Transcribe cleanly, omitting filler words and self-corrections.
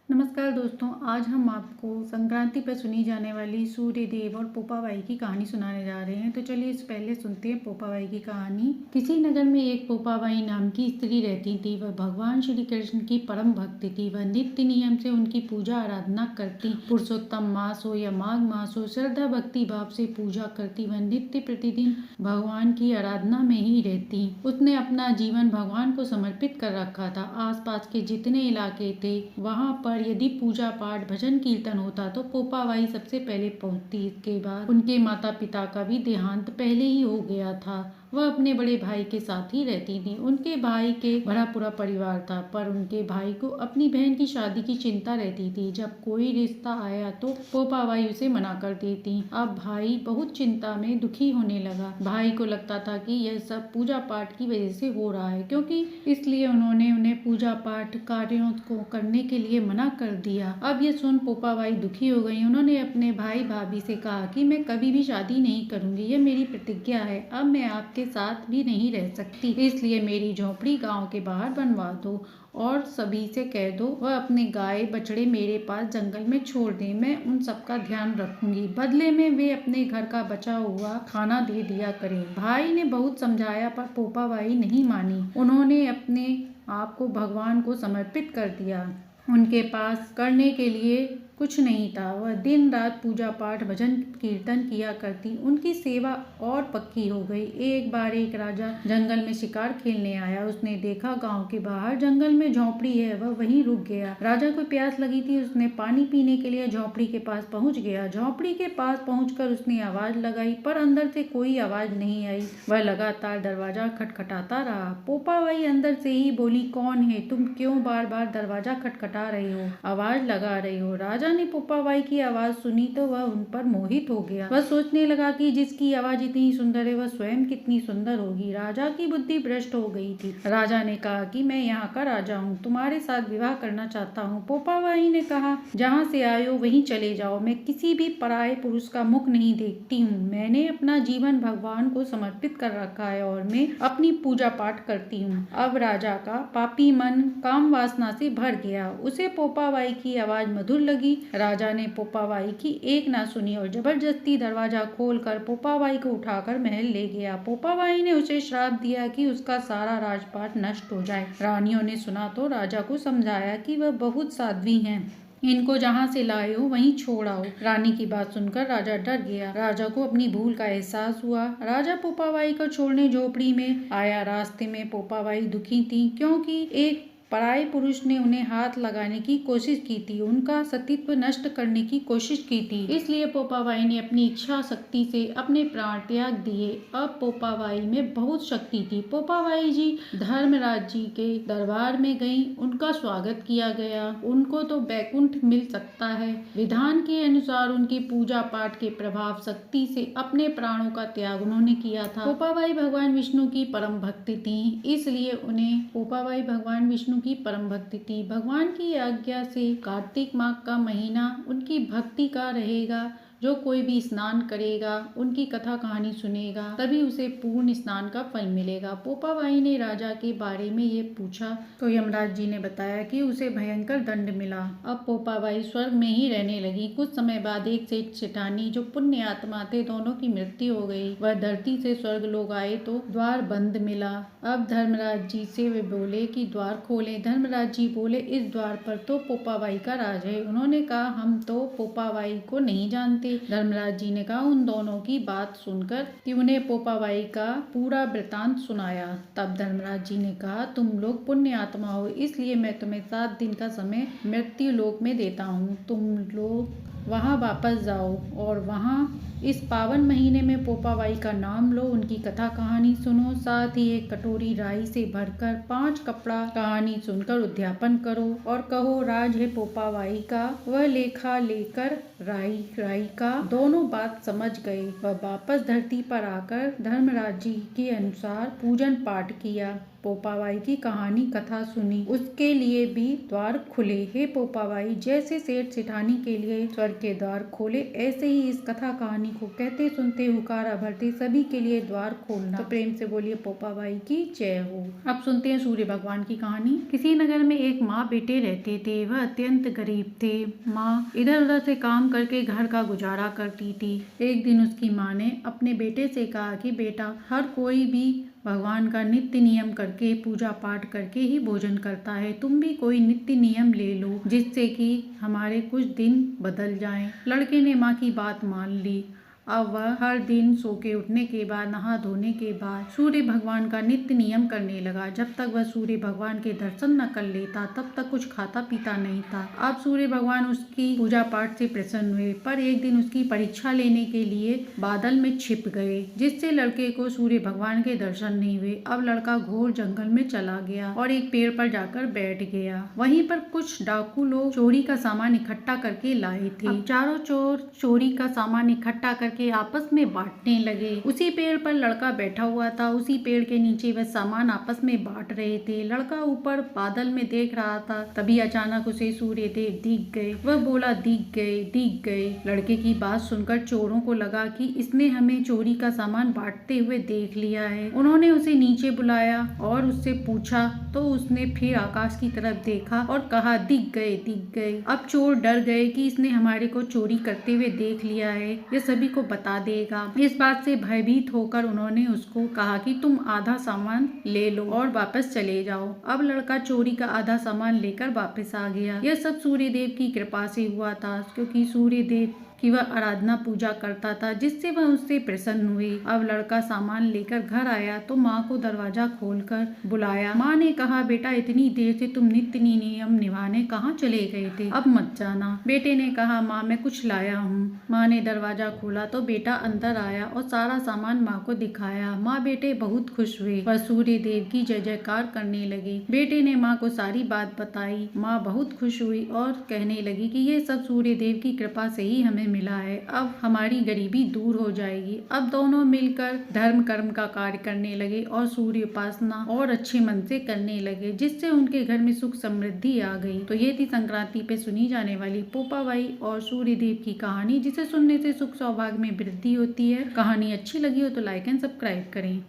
नमस्कार दोस्तों, आज हम आपको संक्रांति पर सुनी जाने वाली सूर्य देव और पोपाबाई की कहानी सुनाने जा रहे हैं। तो चलिए इस पहले सुनते हैं पोपाबाई की कहानी। किसी नगर में एक पोपाबाई नाम की स्त्री रहती थी। वह भगवान श्री कृष्ण की परम भक्त थी। वह नित्य नियम से उनकी पूजा आराधना करती। पुरुषोत्तम मास हो या माघ मास हो, श्रद्धा भक्ति भाव से पूजा करती। वह नित्य प्रतिदिन भगवान की आराधना में ही रहती। उसने अपना जीवन भगवान को समर्पित कर रखा था। आसपास के जितने इलाके थे वहाँ पर यदि पूजा पाठ भजन कीर्तन होता तो पोपाबाई सबसे पहले पहुंचती। इसके बाद उनके माता पिता का भी देहांत पहले ही हो गया था। वह अपने बड़े भाई के साथ ही रहती थी। उनके भाई के बड़ा पूरा परिवार था, पर उनके भाई को अपनी बहन की शादी की चिंता रहती थी। जब कोई रिश्ता आया तो पोपाबाई उसे मना कर देती। अब भाई बहुत चिंता में दुखी होने लगा। भाई को लगता था कि यह सब पूजा पाठ की वजह से हो रहा है, क्योंकि इसलिए उन्होंने उन्हें पूजा पाठ कार्यों को करने के लिए मना कर दिया। अब ये सुन पोपाबाई दुखी हो गई। उन्होंने अपने भाई भाभी से कहा कि मैं कभी भी शादी नहीं करूंगी, यह मेरी प्रतिज्ञा है। अब मैं आपके साथ भी नहीं रह सकती, इसलिए मेरी झोपड़ी गांव के बाहर बनवा दो और सभी से कह दो वह अपने गाय बछड़े मेरे पास जंगल में छोड़ दें। मैं उन सबका ध्यान रखूंगी, बदले में वे अपने घर का बचा हुआ खाना दे दिया करें। भाई ने बहुत समझाया पर पोपाबाई नहीं मानी। उन्होंने अपने आप को भगवान को समर्पित कर दिया। उनके पास करने के लिए कुछ नहीं था। वह दिन रात पूजा पाठ भजन कीर्तन किया करती। उनकी सेवा और पक्की हो गई। एक बार एक राजा जंगल में शिकार खेलने आया। उसने देखा गांव के बाहर जंगल में झोपड़ी है। वह वहीं रुक गया। राजा को प्यास लगी थी। उसने पानी पीने के लिए झोपड़ी के पास पहुंच गया। झोपड़ी के पास पहुंचकर उसने आवाज लगाई, पर अंदर से कोई आवाज नहीं आई। वह लगातार दरवाजा खटखटाता रहा। पोपाबाई अंदर से ही बोली, कौन है तुम? क्यों बार बार दरवाजा खटखटा रहे हो, आवाज लगा रहे हो? राजा ने पोपाबाई की आवाज सुनी तो वह उन पर मोहित हो गया। वह सोचने लगा कि जिसकी आवाज इतनी सुंदर है वह स्वयं कितनी सुंदर होगी। राजा की बुद्धि भ्रष्ट हो गई थी। राजा ने कहा कि मैं यहाँ का राजा हूँ, तुम्हारे साथ विवाह करना चाहता हूँ। पोपाबाई ने कहा, जहाँ से आए हो वहीं चले जाओ। मैं किसी भी पराये पुरुष का मुख नहीं देखती हूँ। मैंने अपना जीवन भगवान को समर्पित कर रखा है और मैं अपनी पूजा पाठ करती हूँ। अब राजा का पापी मन काम वासना से भर गया। उसे पोपाबाई की आवाज मधुर लगी। राजा ने पोपाबाई की एक ना सुनी और जबरदस्ती दरवाजा खोलकर पोपाबाई को उठाकर महल ले गया। पोपाबाई ने उसे श्राप दिया कि उसका सारा राजपाट नष्ट हो जाए। रानियों ने सुना तो राजा को समझाया कि वह बहुत साध्वी हैं, इनको जहाँ से लाए हो वहीं छोड़ आओ। रानी की बात सुनकर राजा डर गया। राजा को अपनी भूल का एहसास हुआ। राजा पोपाबाई को छोड़ने झोपड़ी में आया। रास्ते में पोपाबाई दुखी थी, क्योंकि एक पराये पुरुष ने उन्हें हाथ लगाने की कोशिश की थी, उनका सतीत्व नष्ट करने की कोशिश की थी। इसलिए पोपाबाई ने अपनी इच्छा शक्ति से अपने प्राण त्याग दिए। अब पोपाबाई में बहुत शक्ति थी। पोपाबाई जी धर्मराज जी के दरबार में गईं। उनका स्वागत किया गया। उनको तो बैकुंठ मिल सकता है। विधान के अनुसार उनकी पूजा पाठ के प्रभाव शक्ति से अपने प्राणों का त्याग उन्होंने किया था। पोपाबाई भगवान विष्णु की परम भक्त थी, इसलिए उन्हें पोपाबाई भगवान विष्णु की परम भक्ति थी। भगवान की आज्ञा से कार्तिक माह का महीना उनकी भक्ति का रहेगा। जो कोई भी स्नान करेगा, उनकी कथा कहानी सुनेगा, तभी उसे पूर्ण स्नान का फल मिलेगा। पोपाबाई ने राजा के बारे में ये पूछा तो यमराज जी ने बताया कि उसे भयंकर दंड मिला। अब पोपाबाई स्वर्ग में ही रहने लगी। कुछ समय बाद एक सेठ सेठानी जो पुण्य आत्मा थे, दोनों की मृत्यु हो गई। वह धरती से स्वर्ग लोग आए तो द्वार बंद मिला। अब धर्मराज जी से वे बोले कि द्वार खोले। धर्मराज जी बोले, इस द्वार पर तो पोपाबाई का राज है। उन्होंने कहा, हम तो पोपाबाई को नहीं जानते। धर्मराज जी ने कहा, उन दोनों की बात सुनकर कि उन्हें पोपाबाई का पूरा वृतांत सुनाया। तब धर्मराज जी ने कहा, तुम लोग पुण्य आत्मा हो, इसलिए मैं तुम्हें 7 दिन का समय मृत्यु लोक में देता हूँ। तुम लोग वहाँ वापस जाओ और वहाँ इस पावन महीने में पोपाबाई का नाम लो, उनकी कथा कहानी सुनो, साथ ही एक कटोरी राई से भरकर 5 कपड़ा कहानी सुनकर उद्यापन करो और कहो, राज है पोपाबाई का, वह लेखा लेकर राई का। दोनों बात समझ गए। वह वापस धरती पर आकर धर्मराज जी के अनुसार पूजन पाठ किया। पोपाबाई की कहानी कथा सुनी, उसके लिए भी द्वार खुले। हे पोपाबाई, जैसे सेठ सेठानी के लिए स्वर्ग के द्वार खोले, ऐसे ही इस कथा कहानी को कहते सुनते हुकारा भरते सभी के लिए द्वार खोलना। तो प्रेम से बोलिए पोपाबाई की जय हो। अब सुनते हैं सूर्य भगवान की कहानी। किसी नगर में एक माँ बेटे रहते थे। वह अत्यंत गरीब थे। माँ इधर उधर से काम करके घर का गुजारा करती थी। एक दिन उसकी माँ ने अपने बेटे से कहा कि बेटा, हर कोई भी भगवान का नित्य नियम करके पूजा पाठ करके ही भोजन करता है। तुम भी कोई नित्य नियम ले लो जिससे कि हमारे कुछ दिन बदल जाएं। लड़के ने माँ की बात मान ली। अब वह हर दिन सो के उठने के बाद, नहा धोने के बाद सूर्य भगवान का नित्य नियम करने लगा। जब तक वह सूर्य भगवान के दर्शन न कर लेता तब तक कुछ खाता पीता नहीं था। अब सूर्य भगवान उसकी पूजा पाठ से प्रसन्न हुए, पर एक दिन उसकी परीक्षा लेने के लिए बादल में छिप गए, जिससे लड़के को सूर्य भगवान के दर्शन नहीं हुए। अब लड़का घोर जंगल में चला गया और एक पेड़ पर जाकर बैठ गया। वहीं पर कुछ डाकू लोग चोरी का सामान इकट्ठा करके लाए थे। अब चारों चोर चोरी का सामान इकट्ठा करके आपस में बांटने लगे। उसी पेड़ पर लड़का बैठा हुआ था। उसी पेड़ के नीचे वह सामान आपस में बांट रहे थे। लड़का ऊपर बादल में देख रहा था, तभी अचानक उसे सूर्य देव दिख गए। वह बोला, दिख गए, दिख गए। लड़के की बात सुनकर चोरों को लगा कि इसने हमें चोरी का सामान बांटते हुए देख लिया है। उन्होंने उसे नीचे बुलाया और उससे पूछा, तो उसने फिर आकाश की तरफ देखा और कहा, दिख गए, दिख गए। अब चोर डर गए कि इसने हमारे को चोरी करते हुए देख लिया है, यह सभी को बता देगा। इस बात से भयभीत होकर उन्होंने उसको कहा कि तुम आधा सामान ले लो और वापस चले जाओ। अब लड़का चोरी का आधा सामान लेकर वापस आ गया। यह सब सूर्य देव की कृपा से हुआ था, क्योंकि सूर्य देव कि वह आराधना पूजा करता था, जिससे वह उससे प्रसन्न हुई। अब लड़का सामान लेकर घर आया तो माँ को दरवाजा खोलकर बुलाया। माँ ने कहा, बेटा, इतनी देर से तुम नित्य नियम निभाने कहाँ चले गए थे? अब मत जाना। बेटे ने कहा, माँ, मैं कुछ लाया हूँ। माँ ने दरवाजा खोला तो बेटा अंदर आया और सारा सामान माँ को दिखाया। माँ बेटे बहुत खुश हुए। वह सूर्य देव की जय जयकार करने लगे। बेटे ने माँ को सारी बात बताई। माँ बहुत खुश हुई और कहने लगी कि ये सब सूर्य देव की कृपा से ही हमें मिला है। अब हमारी गरीबी दूर हो जाएगी। अब दोनों मिलकर धर्म कर्म का कार्य करने लगे और सूर्य उपासना और अच्छे मन से करने लगे, जिससे उनके घर में सुख समृद्धि आ गई। तो ये थी संक्रांति पे सुनी जाने वाली पोपाबाई और सूर्य देव की कहानी, जिसे सुनने से सुख सौभाग्य में वृद्धि होती है। कहानी अच्छी लगी हो तो लाइक एंड सब्सक्राइब करें।